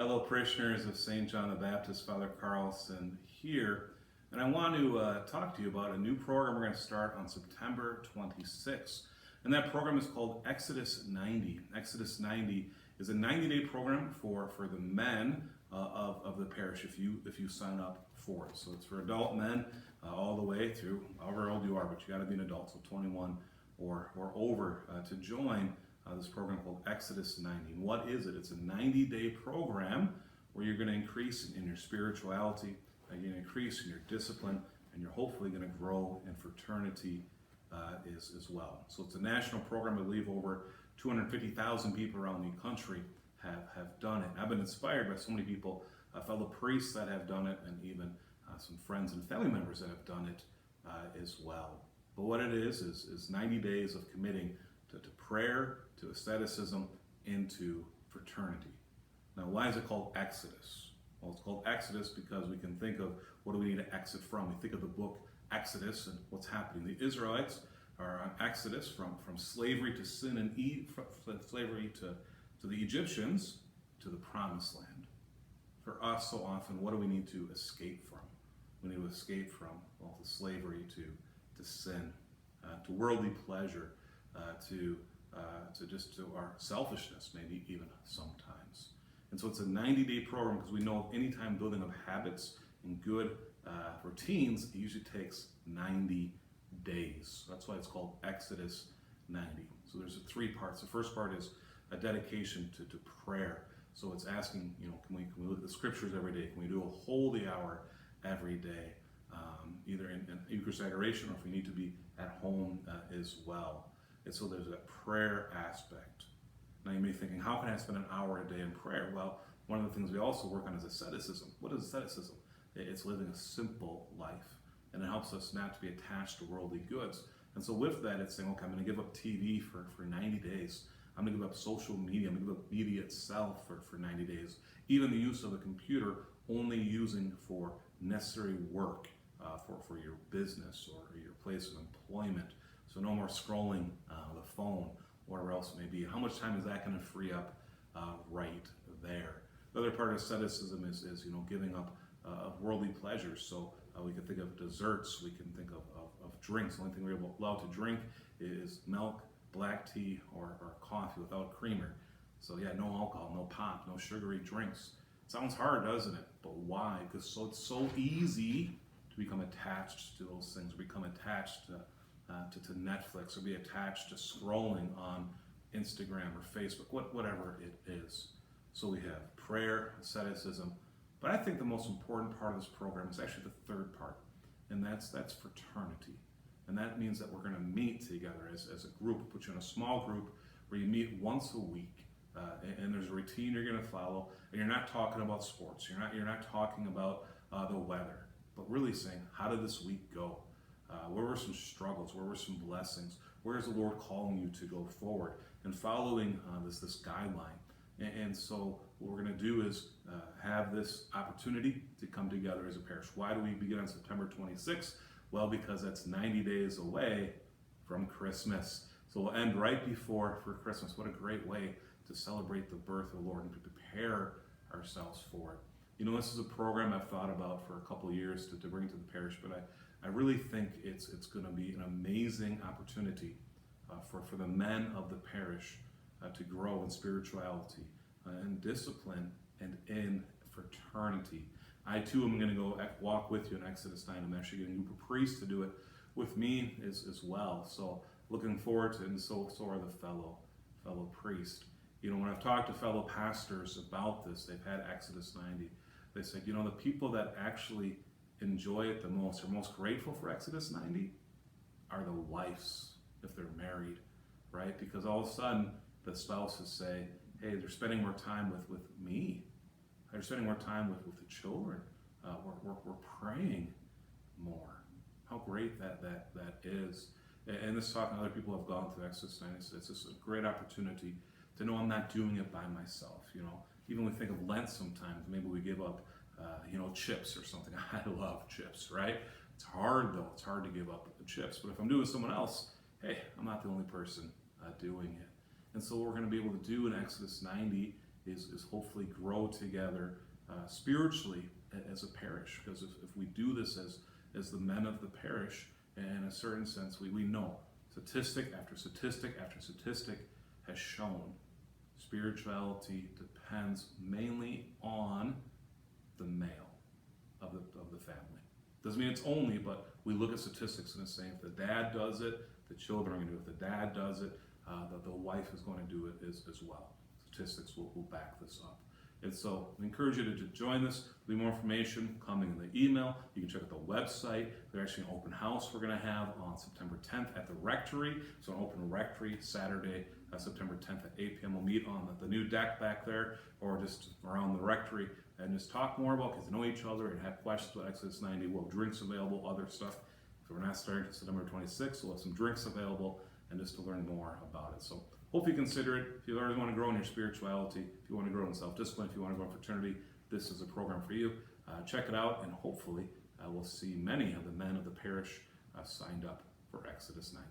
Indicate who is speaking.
Speaker 1: fellow parishioners of St. John the Baptist, Father Carlson here, and I want to talk to you about a new program we're going to start on September 26th. And that program is called Exodus 90. Exodus 90 is a 90-day program for the men of the parish if you sign up for it. So it's for adult men all the way through however old you are, but you got to be an adult, so 21 or over to join this program called Exodus 90. And what is it? It's a 90-day program where you're going to increase in your spirituality, you're going to increase in your discipline, and you're hopefully going to grow in fraternity as well. So it's a national program. I believe over 250,000 people around the country have done it. And I've been inspired by so many people, fellow priests that have done it, and even some friends and family members that have done it as well. But what it is 90 days of committing to prayer, to asceticism, into fraternity. Now, why is it called Exodus? Well, it's called Exodus because we can think of what do we need to exit from. We think of the book Exodus and what's happening. The Israelites are on Exodus from slavery to sin and from slavery to the Egyptians to the Promised Land. For us, so often, what do we need to escape from? We need to escape from, well, the slavery to sin, to worldly pleasure, to our selfishness, maybe even sometimes. And so it's a 90-day program because we know anytime building up habits and good routines, it usually takes 90 days. That's why it's called Exodus 90. So there's three parts. The first part is a dedication to prayer. So it's asking, can we look at the scriptures every day? Can we do a holy hour every day, either in Eucharist adoration or if we need to be at home as well? And so there's a prayer aspect. Now you may be thinking, how can I spend an hour a day in prayer? Well, one of the things we also work on is asceticism. What is asceticism? It's living a simple life, and it helps us not to be attached to worldly goods. And so with that, it's saying, okay, I'm going to give up TV for 90 days. I'm going to give up social media. I'm going to give up media itself for 90 days. Even the use of a computer, only using for necessary work for your business or your place of employment. So no more scrolling the phone or whatever else it may be. How much time is that going to free up right there? The other part of asceticism is giving up of worldly pleasures. So we can think of desserts. We can think of drinks. The only thing we're allowed to drink is milk, black tea, or coffee without creamer. So yeah, no alcohol, no pop, no sugary drinks. It sounds hard, doesn't it? But why? Because it's so easy to become attached to those things, become attached to Netflix, or be attached to scrolling on Instagram or Facebook, whatever it is. So we have prayer, asceticism, but I think the most important part of this program is actually the third part, and that's fraternity. And that means that we're going to meet together as a group, put you in a small group where you meet once a week, and there's a routine you're going to follow, and you're not talking about sports, you're not talking about the weather, but really saying, how did this week go? Where were some struggles? Where were some blessings? Where is the Lord calling you to go forward? And following this guideline. And so what we're going to do is have this opportunity to come together as a parish. Why do we begin on September 26th? Well, because that's 90 days away from Christmas. So we'll end right before for Christmas. What a great way to celebrate the birth of the Lord and to prepare ourselves for it. This is a program I've thought about for a couple of years to bring to the parish, but I really think it's going to be an amazing opportunity for the men of the parish to grow in spirituality and discipline and in fraternity. I too am going to go walk with you in Exodus 9. I'm actually getting a group of priests to do it with me as well. So looking forward to it, and so are the fellow priests. When I've talked to fellow pastors about this, they've had Exodus 90. They said, the people that actually enjoy it the most, or most grateful for Exodus 90, are the wives, if they're married, right? Because all of a sudden, the spouses say, hey, they're spending more time with me. They're spending more time with the children. We're praying more. How great that is. And this talking, other people have gone through Exodus 90. It's just a great opportunity to know I'm not doing it by myself. Even when we think of Lent sometimes, maybe we give up chips or something. I love chips, right? It's hard though. It's hard to give up the chips. But if I'm doing someone else, hey, I'm not the only person doing it. And so what we're going to be able to do in Exodus 90 is hopefully grow together spiritually as a parish. Because if we do this as the men of the parish, in a certain sense, we know statistic after statistic after statistic has shown spirituality depends mainly on the male of the family. Doesn't mean it's only, but we look at statistics and it's saying if the dad does it, the children are going to do it. If the dad does it, the wife is going to do it as well. Statistics will back this up. And so I encourage you to join this. There'll be more information coming in the email. You can check out the website. There's actually an open house we're going to have on September 10th at the rectory. So an open rectory Saturday, September 10th at 8 p.m. We'll meet on the new deck back there or just around the rectory and just talk more about, because to know each other and have questions about Exodus 90. We'll have drinks available, other stuff. So we're not starting until September 26th. We'll have some drinks available and just to learn more about it. So hope you consider it. If you always want to grow in your spirituality, if you want to grow in self-discipline, if you want to grow in fraternity, this is a program for you. Check it out, and hopefully we'll see many of the men of the parish signed up for Exodus 90.